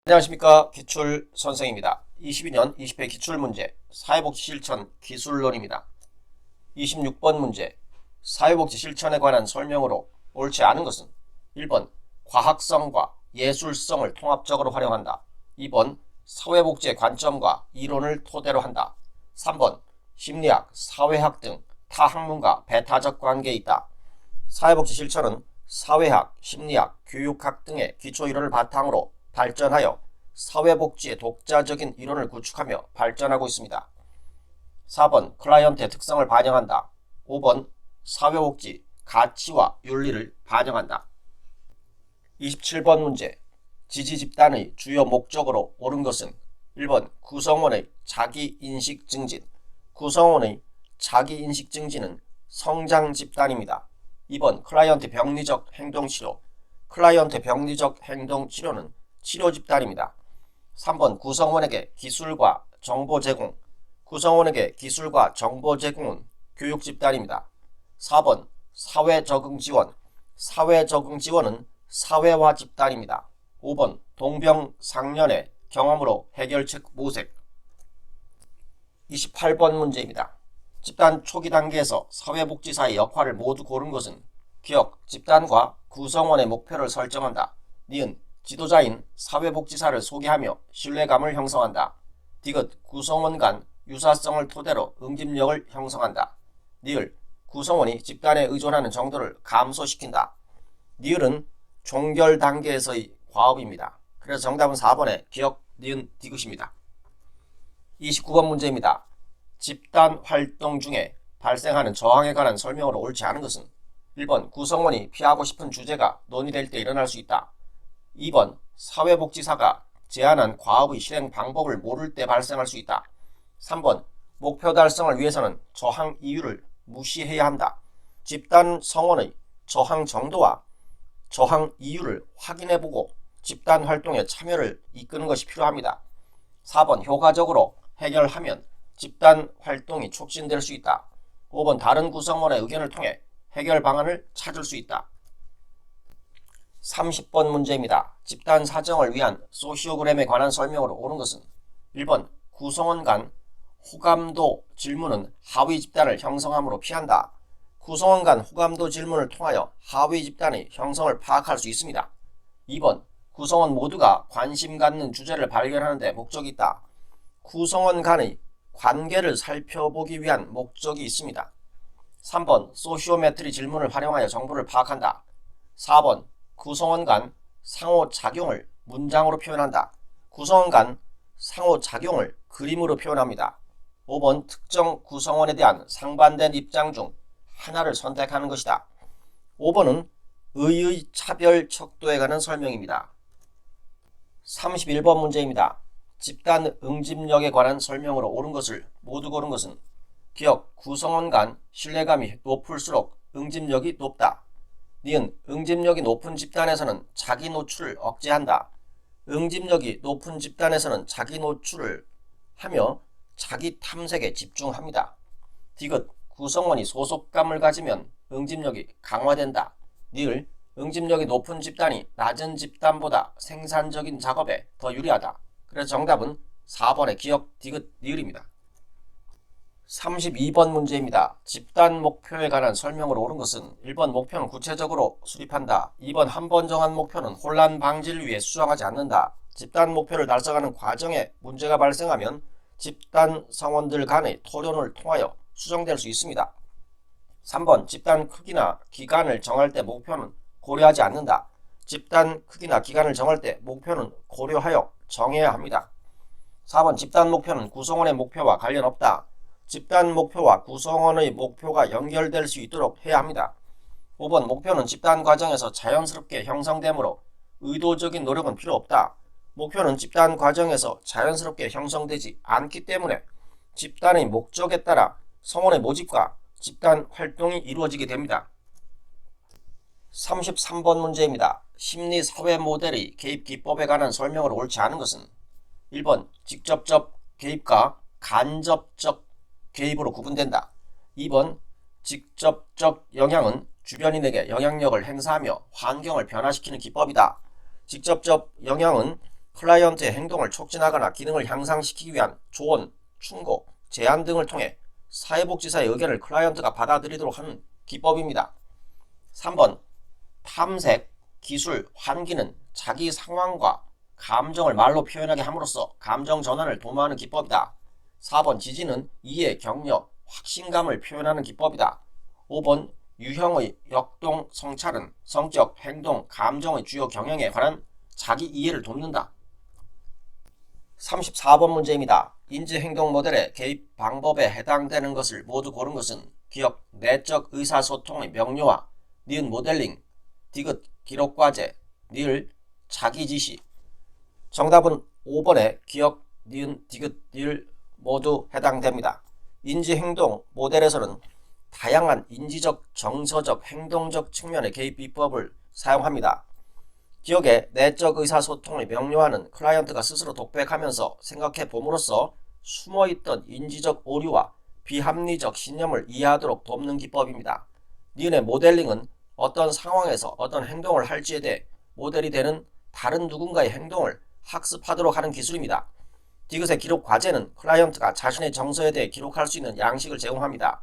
안녕하십니까. 기출선생입니다. 22년 20회 기출문제 사회복지 실천 기술론입니다. 26번 문제 사회복지 실천에 관한 설명으로 옳지 않은 것은 1번 과학성과 예술성을 통합적으로 활용한다. 2번 사회복지의 관점과 이론을 토대로 한다. 3번 심리학, 사회학 등 타 학문과 배타적 관계에 있다. 사회복지 실천은 사회학, 심리학, 교육학 등의 기초이론을 바탕으로 발전하여 사회복지의 독자적인 이론을 구축하며 발전하고 있습니다. 4번 클라이언트의 특성을 반영한다. 5번 사회복지, 가치와 윤리를 반영한다. 27번 문제 지지집단의 주요 목적으로 옳은 것은 1번 구성원의 자기인식 증진. 구성원의 자기인식 증진은 성장집단입니다. 2번 클라이언트 병리적 행동치료. 클라이언트 병리적 행동치료는 치료집단입니다. 3번 구성원에게 기술과 정보 제공. 구성원에게 기술과 정보 제공은 교육집단입니다. 4번 사회적응지원. 사회적응지원은 사회화 집단입니다. 5번 동병상련의 경험으로 해결책 모색. 28번 문제입니다. 집단 초기 단계에서 사회복지사의 역할을 모두 고른 것은 기억, 집단과 구성원의 목표를 설정한다. 니은 지도자인 사회복지사를 소개하며 신뢰감을 형성한다. 디귿 구성원 간 유사성을 토대로 응집력을 형성한다. 니을 구성원이 집단에 의존하는 정도를 감소시킨다. 니을은 종결 단계에서의 과업입니다. 그래서 정답은 4번의 기억, 니은, 디귿입니다. 29번 문제입니다. 집단 활동 중에 발생하는 저항에 관한 설명으로 옳지 않은 것은 1번 구성원이 피하고 싶은 주제가 논의될 때 일어날 수 있다. 2번 사회복지사가 제안한 과업의 실행 방법을 모를 때 발생할 수 있다. 3번 목표 달성을 위해서는 저항 이유를 무시해야 한다. 집단 성원의 저항 정도와 저항 이유를 확인해보고 집단 활동에 참여를 이끄는 것이 필요합니다. 4번 효과적으로 해결하면 집단 활동이 촉진될 수 있다. 5번 다른 구성원의 의견을 통해 해결 방안을 찾을 수 있다. 30번 문제입니다. 집단 사정을 위한 소시오그램에 관한 설명으로 옳은 것은 1번 구성원 간 호감도 질문은 하위 집단을 형성함으로 피한다. 구성원 간 호감도 질문을 통하여 하위 집단의 형성을 파악할 수 있습니다. 2번 구성원 모두가 관심 갖는 주제를 발견하는 데 목적이 있다. 구성원 간의 관계를 살펴보기 위한 목적이 있습니다. 3번 소시오메트리 질문을 활용하여 정보를 파악한다. 4번 구성원 간 상호작용을 문장으로 표현한다. 구성원 간 상호작용을 그림으로 표현합니다. 5번 특정 구성원에 대한 상반된 입장 중 하나를 선택하는 것이다. 5번은 의의 차별 척도에 관한 설명입니다. 31번 문제입니다. 집단 응집력에 관한 설명으로 옳은 것을 모두 고른 것은 기억, 구성원 간 신뢰감이 높을수록 응집력이 높다. 니은 응집력이 높은 집단에서는 자기 노출을 억제한다. 응집력이 높은 집단에서는 자기 노출을 하며 자기 탐색에 집중합니다. 디귿 구성원이 소속감을 가지면 응집력이 강화된다. 니을 응집력이 높은 집단이 낮은 집단보다 생산적인 작업에 더 유리하다. 그래서 정답은 4번의 기억, 디귿, 니을입니다. 32번 문제입니다. 집단 목표에 관한 설명으로 옳은 것은 1번 목표는 구체적으로 수립한다. 2번 한 번 정한 목표는 혼란 방지를 위해 수정하지 않는다. 집단 목표를 달성하는 과정에 문제가 발생하면 집단 성원들 간의 토론을 통하여 수정될 수 있습니다. 3번 집단 크기나 기간을 정할 때 목표는 고려하지 않는다. 집단 크기나 기간을 정할 때 목표는 고려하여 정해야 합니다. 4번 집단 목표는 구성원의 목표와 관련 없다. 집단 목표와 구성원의 목표가 연결될 수 있도록 해야 합니다. 5번 목표는 집단 과정에서 자연스럽게 형성되므로 의도적인 노력은 필요 없다. 목표는 집단 과정에서 자연스럽게 형성되지 않기 때문에 집단의 목적에 따라 성원의 모집과 집단 활동이 이루어지게 됩니다. 33번 문제입니다. 심리사회 모델의 개입 기법에 관한 설명으로 옳지 않은 것은 1번 직접적 개입과 간접적 개입으로 구분된다. 2번 직접적 영향은 주변인에게 영향력을 행사하며 환경을 변화시키는 기법이다. 직접적 영향은 클라이언트의 행동을 촉진하거나 기능을 향상시키기 위한 조언, 충고, 제안 등을 통해 사회복지사의 의견을 클라이언트가 받아들이도록 하는 기법입니다. 3번 탐색, 기술, 환기는 자기 상황과 감정을 말로 표현하게 함으로써 감정 전환을 도모하는 기법이다. 4번 지지는 이해, 격려, 확신감을 표현하는 기법이다. 5번 유형의 역동 성찰은 성격, 행동, 감정의 주요 경향에 관한 자기 이해를 돕는다. 34번 문제입니다. 인지행동 모델의 개입 방법에 해당되는 것을 모두 고른 것은 기억, 내적 의사소통의 명료화, 니은 모델링, 디귿 기록과제, 니을 자기지시. 정답은 5번에 기억, 니은, 디귿, 니을 모두 해당됩니다. 인지행동 모델에서는 다양한 인지적, 정서적, 행동적 측면의 개입 비법을 사용합니다. 기억의 내적 의사소통의 명료화는 클라이언트가 스스로 독백하면서 생각해 봄으로써 숨어있던 인지적 오류와 비합리적 신념을 이해하도록 돕는 기법입니다. 니은의 모델링은 어떤 상황에서 어떤 행동을 할지에 대해 모델이 되는 다른 누군가의 행동을 학습하도록 하는 기술입니다. 디귿의 기록 과제는 클라이언트가 자신의 정서에 대해 기록할 수 있는 양식을 제공합니다.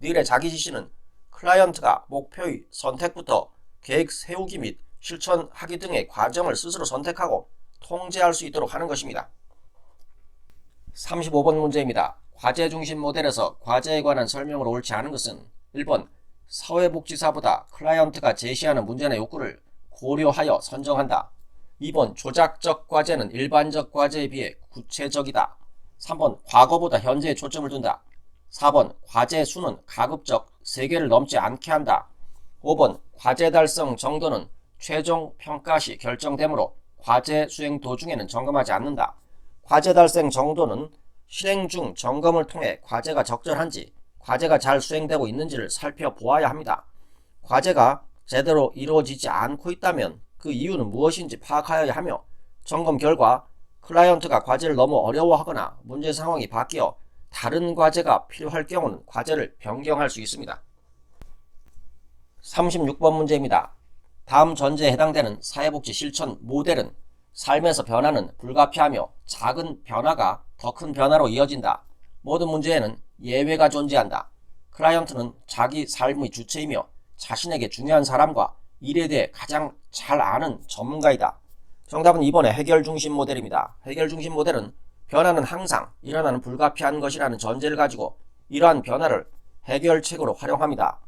니을의 자기지시는 클라이언트가 목표의 선택부터 계획 세우기 및 실천하기 등의 과정을 스스로 선택하고 통제할 수 있도록 하는 것입니다. 35번 문제입니다. 과제 중심 모델에서 과제에 관한 설명으로 옳지 않은 것은 1번 사회복지사보다 클라이언트가 제시하는 문제나 욕구를 고려하여 선정한다. 2번 조작적 과제는 일반적 과제에 비해 구체적이다. 3번 과거보다 현재에 초점을 둔다. 4번 과제 수는 가급적 3개를 넘지 않게 한다. 5번 과제 달성 정도는 최종 평가 시 결정되므로 과제 수행 도중에는 점검하지 않는다. 과제 달성 정도는 실행 중 점검을 통해 과제가 적절한지, 과제가 잘 수행되고 있는지를 살펴보아야 합니다. 과제가 제대로 이루어지지 않고 있다면 그 이유는 무엇인지 파악하여야 하며, 점검 결과 클라이언트가 과제를 너무 어려워하거나 문제 상황이 바뀌어 다른 과제가 필요할 경우는 과제를 변경할 수 있습니다. 36번 문제입니다. 다음 전제에 해당되는 사회복지 실천 모델은 삶에서 변화는 불가피하며 작은 변화가 더 큰 변화로 이어진다. 모든 문제에는 예외가 존재한다. 클라이언트는 자기 삶의 주체이며 자신에게 중요한 사람과 일에 대해 가장 잘 아는 전문가이다. 정답은 2번의 해결 중심 모델입니다. 해결 중심 모델은 변화는 항상 일어나는 불가피한 것이라는 전제를 가지고 이러한 변화를 해결책으로 활용합니다.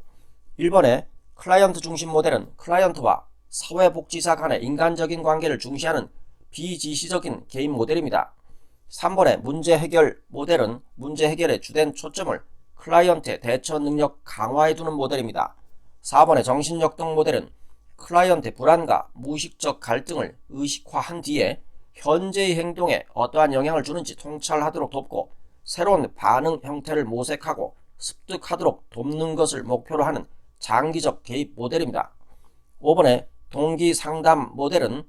1번의 클라이언트 중심 모델은 클라이언트와 사회복지사 간의 인간적인 관계를 중시하는 비지시적인 개입 모델입니다. 3번의 문제 해결 모델은 문제 해결의 주된 초점을 클라이언트의 대처 능력 강화에 두는 모델입니다. 4번의 정신역동 모델은 클라이언트의 불안과 무의식적 갈등을 의식화한 뒤에 현재의 행동에 어떠한 영향을 주는지 통찰하도록 돕고 새로운 반응 형태를 모색하고 습득하도록 돕는 것을 목표로 하는 장기적 개입 모델입니다. 5번의 동기 상담 모델은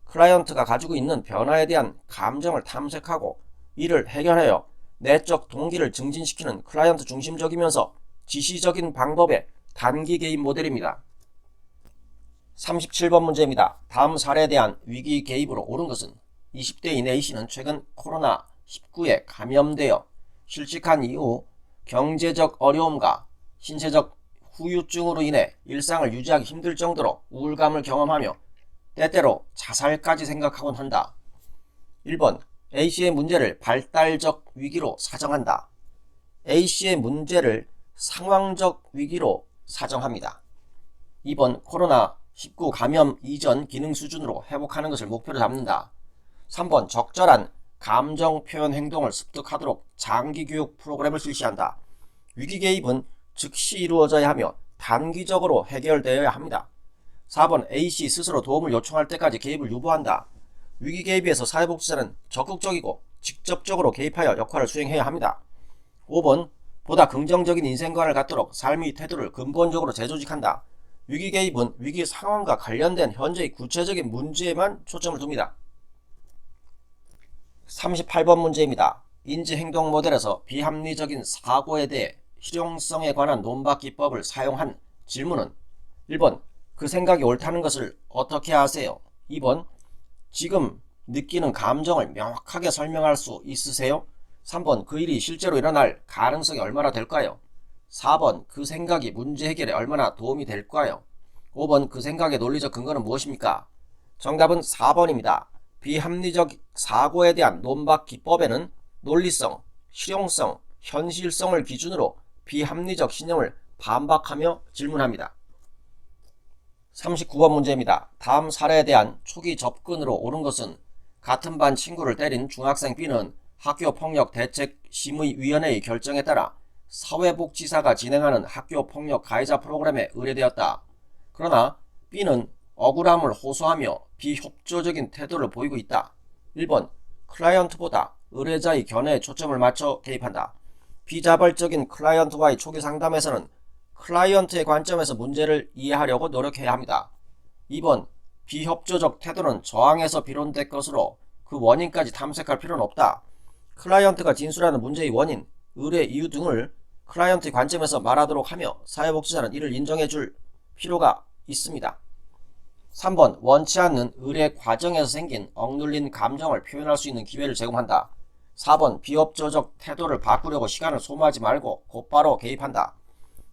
클라이언트가 가지고 있는 변화에 대한 감정을 탐색하고 이를 해결하여 내적 동기를 증진시키는 클라이언트 중심적이면서 지시적인 방법의 단기 개입 모델입니다. 37번 문제입니다. 다음 사례에 대한 위기 개입으로 옳은 것은 20대인 A씨는 최근 코로나19에 감염되어 실직한 이후 경제적 어려움과 신체적 후유증으로 인해 일상을 유지하기 힘들 정도로 우울감을 경험하며 때때로 자살까지 생각하곤 한다. 1번 A씨의 문제를 발달적 위기로 사정한다. A씨의 문제를 상황적 위기로 사정합니다. 2번 코로나19 감염 이전 기능 수준으로 회복하는 것을 목표로 잡는다. 3번 적절한 감정 표현 행동을 습득하도록 장기 교육 프로그램을 실시한다. 위기 개입은 즉시 이루어져야 하며 단기적으로 해결되어야 합니다. 4번 A씨 스스로 도움을 요청할 때까지 개입을 유보한다. 위기 개입에서 사회복지사는 적극적이고 직접적으로 개입하여 역할을 수행해야 합니다. 5번 보다 긍정적인 인생관을 갖도록 삶의 태도를 근본적으로 재조직한다. 위기 개입은 위기 상황과 관련된 현재의 구체적인 문제에만 초점을 둡니다. 38번 문제입니다. 인지행동 모델에서 비합리적인 사고에 대해 실용성에 관한 논박 기법을 사용한 질문은 1번 그 생각이 옳다는 것을 어떻게 아세요? 2번 지금 느끼는 감정을 명확하게 설명할 수 있으세요? 3번 그 일이 실제로 일어날 가능성이 얼마나 될까요? 4번 그 생각이 문제 해결에 얼마나 도움이 될까요? 5번 그 생각의 논리적 근거는 무엇입니까? 정답은 4번입니다. 비합리적 사고에 대한 논박 기법에는 논리성, 실용성, 현실성을 기준으로 비합리적 신념을 반박하며 질문합니다. 39번 문제입니다. 다음 사례에 대한 초기 접근으로 옳은 것은 같은 반 친구를 때린 중학생 B는 학교폭력대책심의위원회의 결정에 따라 사회복지사가 진행하는 학교폭력 가해자 프로그램에 의뢰되었다. 그러나 B는 억울함을 호소하며 비협조적인 태도를 보이고 있다. 1번 클라이언트보다 의뢰자의 견해에 초점을 맞춰 개입한다. 비자발적인 클라이언트와의 초기 상담에서는 클라이언트의 관점에서 문제를 이해하려고 노력해야 합니다. 2번 비협조적 태도는 저항에서 비롯된 것으로 그 원인까지 탐색할 필요는 없다. 클라이언트가 진술하는 문제의 원인, 의뢰 이유 등을 클라이언트의 관점에서 말하도록 하며 사회복지사는 이를 인정해 줄 필요가 있습니다. 3번 원치 않는 의뢰 과정에서 생긴 억눌린 감정을 표현할 수 있는 기회를 제공한다. 4번 비협조적 태도를 바꾸려고 시간을 소모하지 말고 곧바로 개입한다.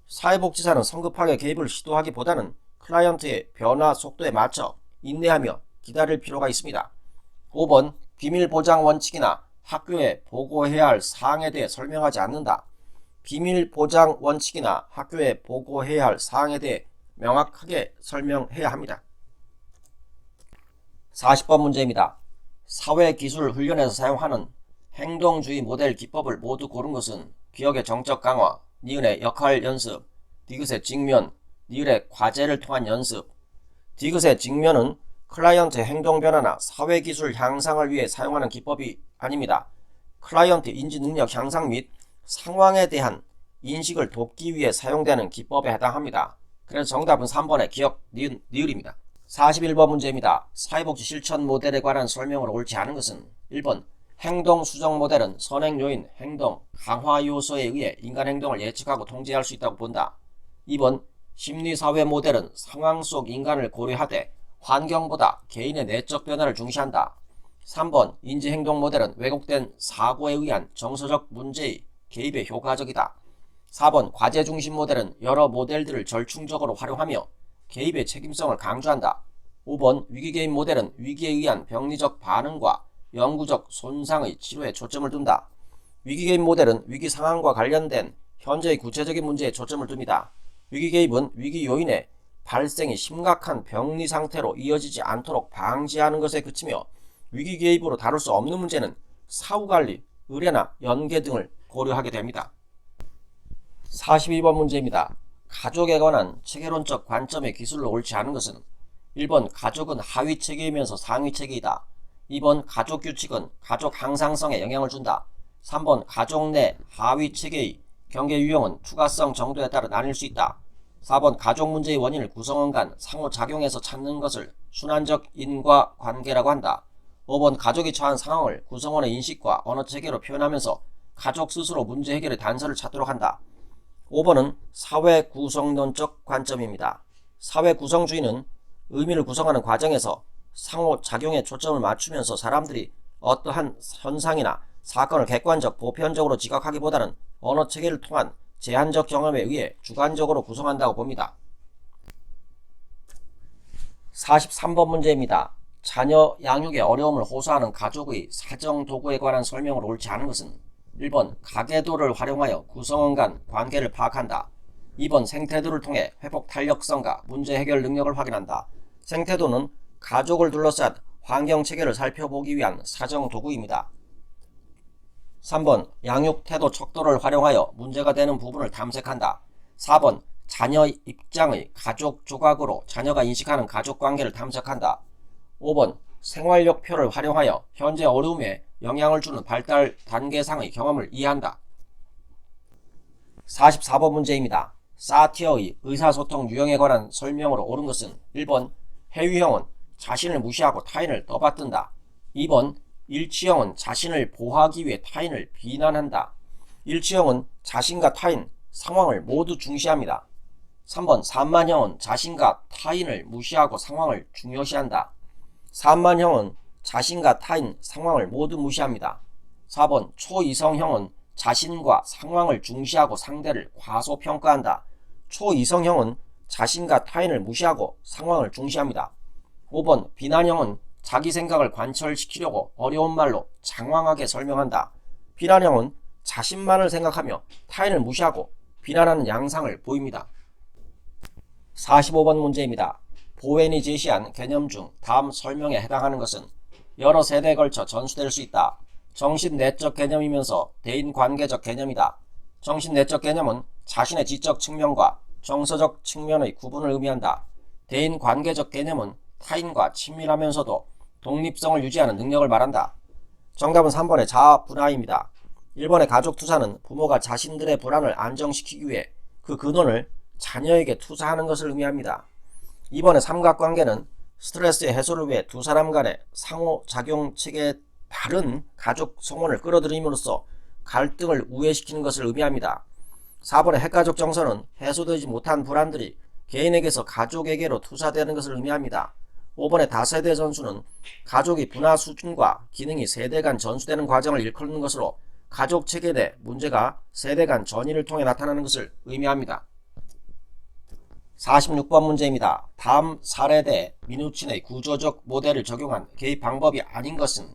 사회복지사는 성급하게 개입을 시도하기보다는 클라이언트의 변화 속도에 맞춰 인내하며 기다릴 필요가 있습니다. 5번 비밀보장 원칙이나 학교에 보고해야 할 사항에 대해 설명하지 않는다. 비밀보장 원칙이나 학교에 보고해야 할 사항에 대해 명확하게 설명해야 합니다. 40번 문제입니다. 사회기술 훈련에서 사용하는 행동주의 모델 기법을 모두 고른 것은 기억의 정적 강화, 니은의 역할 연습, 디귿의 직면, 니은의 과제를 통한 연습. 디귿의 직면은 클라이언트의 행동 변화나 사회기술 향상을 위해 사용하는 기법이 아닙니다. 클라이언트 인지 능력 향상 및 상황에 대한 인식을 돕기 위해 사용되는 기법에 해당합니다. 그래서 정답은 3번의 기억, 니은, 니을입니다. 41번 문제입니다. 사회복지 실천 모델에 관한 설명으로 옳지 않은 것은 1번 행동 수정 모델은 선행 요인, 행동, 강화 요소에 의해 인간 행동을 예측하고 통제할 수 있다고 본다. 2번 심리사회 모델은 상황 속 인간을 고려하되 환경보다 개인의 내적 변화를 중시한다. 3번 인지행동 모델은 왜곡된 사고에 의한 정서적 문제의 개입에 효과적이다. 4번 과제 중심 모델은 여러 모델들을 절충적으로 활용하며 개입의 책임성을 강조한다. 5번 위기개입 모델은 위기에 의한 병리적 반응과 영구적 손상의 치료에 초점을 둔다. 위기개입 모델은 위기 상황과 관련된 현재의 구체적인 문제에 초점을 둡니다. 위기개입은 위기 요인의 발생이 심각한 병리 상태로 이어지지 않도록 방지하는 것에 그치며 위기개입으로 다룰 수 없는 문제는 사후관리, 의뢰나 연계 등을 고려하게 됩니다. 42번 문제입니다. 가족에 관한 체계론적 관점의 기술로 옳지 않은 것은 1번 가족은 하위체계이면서 상위체계이다. 2번 가족규칙은 가족 항상성에 영향을 준다. 3번 가족 내 하위체계의 경계 유형은 투과성 정도에 따라 나뉠 수 있다. 4번 가족 문제의 원인을 구성원 간 상호작용에서 찾는 것을 순환적 인과관계라고 한다. 5번 가족이 처한 상황을 구성원의 인식과 언어체계로 표현하면서 가족 스스로 문제 해결의 단서를 찾도록 한다. 5번은 사회구성론적 관점입니다. 사회구성주의는 의미를 구성하는 과정에서 상호작용에 초점을 맞추면서 사람들이 어떠한 현상이나 사건을 객관적, 보편적으로 지각하기보다는 언어체계를 통한 제한적 경험에 의해 주관적으로 구성한다고 봅니다. 43번 문제입니다. 자녀 양육에 어려움을 호소하는 가족의 사정도구에 관한 설명으로 옳지 않은 것은 1번 가계도를 활용하여 구성원 간 관계를 파악한다. 2번 생태도를 통해 회복 탄력성과 문제 해결 능력을 확인한다. 생태도는 가족을 둘러싼 환경체계를 살펴보기 위한 사정도구입니다. 3번 양육태도 척도를 활용하여 문제가 되는 부분을 탐색한다. 4번 자녀 입장의 가족 조각으로 자녀가 인식하는 가족관계를 탐색한다. 5번 생활력표를 활용하여 현재 어려움에 영향을 주는 발달 단계상의 경험을 이해한다. 44번 문제입니다. 사티어의 의사소통 유형에 관한 설명으로 옳은 것은 1번 해유형은 자신을 무시하고 타인을 떠받든다. 2번 일치형은 자신을 보호하기 위해 타인을 비난한다. 일치형은 자신과 타인, 상황을 모두 중시합니다. 3번 산만형은 자신과 타인을 무시하고 상황을 중요시한다. 산만형은 자신과 타인, 상황을 모두 무시합니다. 4번 초이성형은 자신과 상황을 중시하고 상대를 과소평가한다. 초이성형은 자신과 타인을 무시하고 상황을 중시합니다. 5번 비난형은 자기 생각을 관철시키려고 어려운 말로 장황하게 설명한다. 비난형은 자신만을 생각하며 타인을 무시하고 비난하는 양상을 보입니다. 45번 문제입니다. 보웬이 제시한 개념 중 다음 설명에 해당하는 것은 여러 세대에 걸쳐 전수될 수 있다. 정신내적 개념이면서 대인관계적 개념이다. 정신내적 개념은 자신의 지적 측면과 정서적 측면의 구분을 의미한다. 대인관계적 개념은 타인과 친밀하면서도 독립성을 유지하는 능력을 말한다. 정답은 3번의 자아분화입니다. 1번의 가족투자는 부모가 자신들의 불안을 안정시키기 위해 그 근원을 자녀에게 투자하는 것을 의미합니다. 2번의 삼각관계는 스트레스의 해소를 위해 두 사람 간의 상호작용 체계에 다른 가족 성원을 끌어들임으로써 갈등을 우회시키는 것을 의미합니다. 4번의 핵가족 정서는 해소되지 못한 불안들이 개인에게서 가족에게로 투사되는 것을 의미합니다. 5번의 다세대 전수는 가족의 분화 수준과 기능이 세대 간 전수되는 과정을 일컫는 것으로 가족 체계 내 문제가 세대 간 전이를 통해 나타나는 것을 의미합니다. 46번 문제입니다. 다음 사례대에 미누친의 구조적 모델을 적용한 개입 방법이 아닌 것은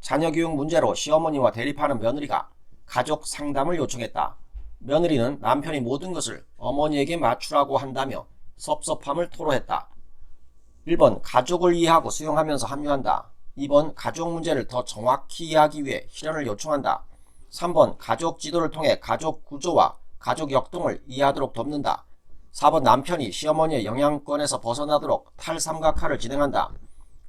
자녀교육 문제로 시어머니와 대립하는 며느리가 가족 상담을 요청했다. 며느리는 남편이 모든 것을 어머니에게 맞추라고 한다며 섭섭함을 토로했다. 1번 가족을 이해하고 수용하면서 합류한다. 2번 가족 문제를 더 정확히 이해하기 위해 실현을 요청한다. 3번 가족 지도를 통해 가족 구조와 가족 역동을 이해하도록 돕는다. 4번 남편이 시어머니의 영향권에서 벗어나도록 탈삼각화를 진행한다.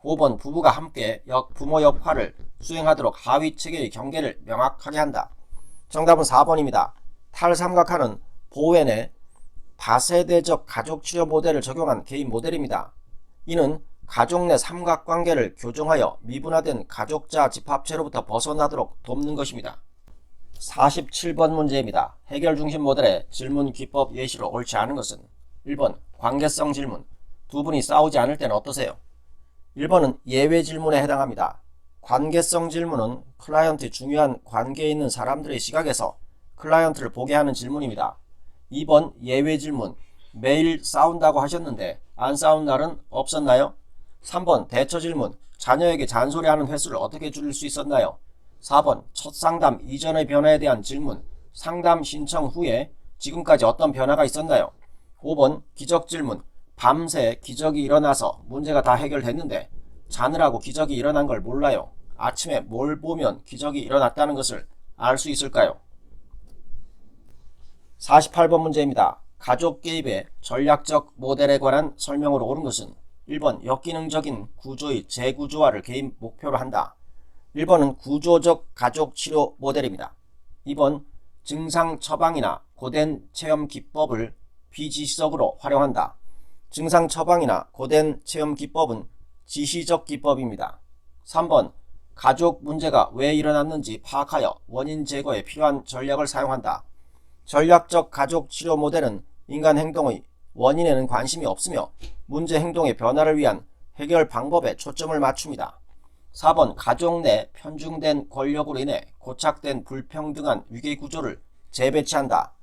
5번 부부가 함께 부모 역할을 수행하도록 하위 체계의 경계를 명확하게 한다. 정답은 4번입니다. 탈삼각화는 보웬의 다세대적 가족치료 모델을 적용한 개인 모델입니다. 이는 가족 내 삼각관계를 교정하여 미분화된 가족자 집합체로부터 벗어나도록 돕는 것입니다. 47번 문제입니다. 해결 중심 모델의 질문 기법 예시로 옳지 않은 것은 1번 관계성 질문. 두 분이 싸우지 않을 때는 어떠세요? 1번은 예외 질문에 해당합니다. 관계성 질문은 클라이언트의 중요한 관계에 있는 사람들의 시각에서 클라이언트를 보게 하는 질문입니다. 2번 예외 질문. 매일 싸운다고 하셨는데 안 싸운 날은 없었나요? 3번 대처 질문. 자녀에게 잔소리하는 횟수를 어떻게 줄일 수 있었나요? 4번 첫 상담 이전의 변화에 대한 질문. 상담 신청 후에 지금까지 어떤 변화가 있었나요? 5번 기적 질문. 밤새 기적이 일어나서 문제가 다 해결됐는데 자느라고 기적이 일어난 걸 몰라요. 아침에 뭘 보면 기적이 일어났다는 것을 알 수 있을까요? 48번 문제입니다. 가족 개입의 전략적 모델에 관한 설명으로 옳은 것은 1번 역기능적인 구조의 재구조화를 개입 목표로 한다. 1번은 구조적 가족 치료 모델입니다. 2번 증상 처방이나 고된 체험 기법을 비지시적으로 활용한다. 증상 처방이나 고된 체험 기법은 지시적 기법입니다. 3번 가족 문제가 왜 일어났는지 파악하여 원인 제거에 필요한 전략을 사용한다. 전략적 가족 치료 모델은 인간 행동의 원인에는 관심이 없으며 문제 행동의 변화를 위한 해결 방법에 초점을 맞춥니다. 4번 가족 내 편중된 권력으로 인해 고착된 불평등한 위계구조를 재배치한다.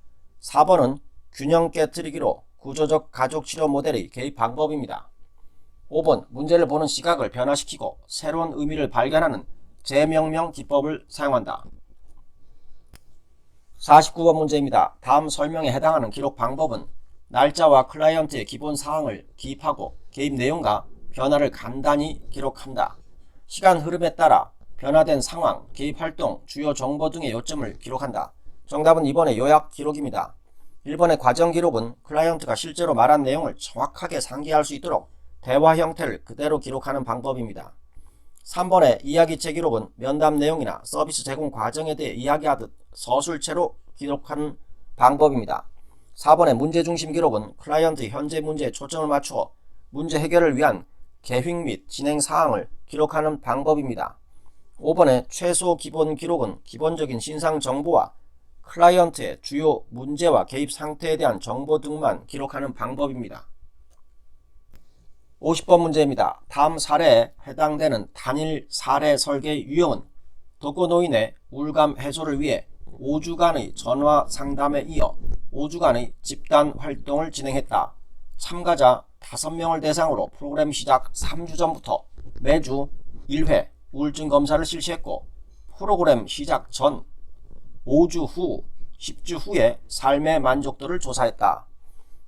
4번은 균형 깨트리기로 구조적 가족 치료 모델의 개입 방법입니다. 5번 문제를 보는 시각을 변화시키고 새로운 의미를 발견하는 재명명 기법을 사용한다. 49번 문제입니다. 다음 설명에 해당하는 기록 방법은 날짜와 클라이언트의 기본 사항을 기입하고 개입 내용과 변화를 간단히 기록한다. 시간 흐름에 따라 변화된 상황, 개입 활동, 주요 정보 등의 요점을 기록한다. 정답은 2번의 요약 기록입니다. 1번의 과정 기록은 클라이언트가 실제로 말한 내용을 정확하게 상기할 수 있도록 대화 형태를 그대로 기록하는 방법입니다. 3번의 이야기체 기록은 면담 내용이나 서비스 제공 과정에 대해 이야기하듯 서술체로 기록하는 방법입니다. 4번의 문제중심 기록은 클라이언트의 현재 문제에 초점을 맞추어 문제 해결을 위한 계획 및 진행 사항을 기록하는 방법입니다. 5번의 최소 기본 기록은 기본적인 신상 정보와 클라이언트의 주요 문제와 개입 상태에 대한 정보 등만 기록하는 방법입니다. 50번 문제입니다. 다음 사례에 해당되는 단일 사례 설계 유형은 독거노인의 우울감 해소를 위해 5주간의 전화 상담에 이어 5주간의 집단 활동을 진행했다. 참가자 5명을 대상으로 프로그램 시작 3주 전부터 매주 1회 우울증 검사를 실시했고, 프로그램 시작 전 5주 후 10주 후에 삶의 만족도를 조사했다.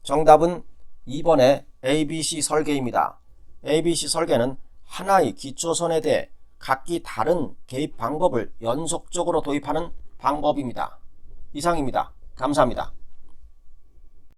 정답은 2번의 ABC 설계입니다. ABC 설계는 하나의 기초선에 대해 각기 다른 개입 방법을 연속적으로 도입하는 방법입니다. 이상입니다. 감사합니다.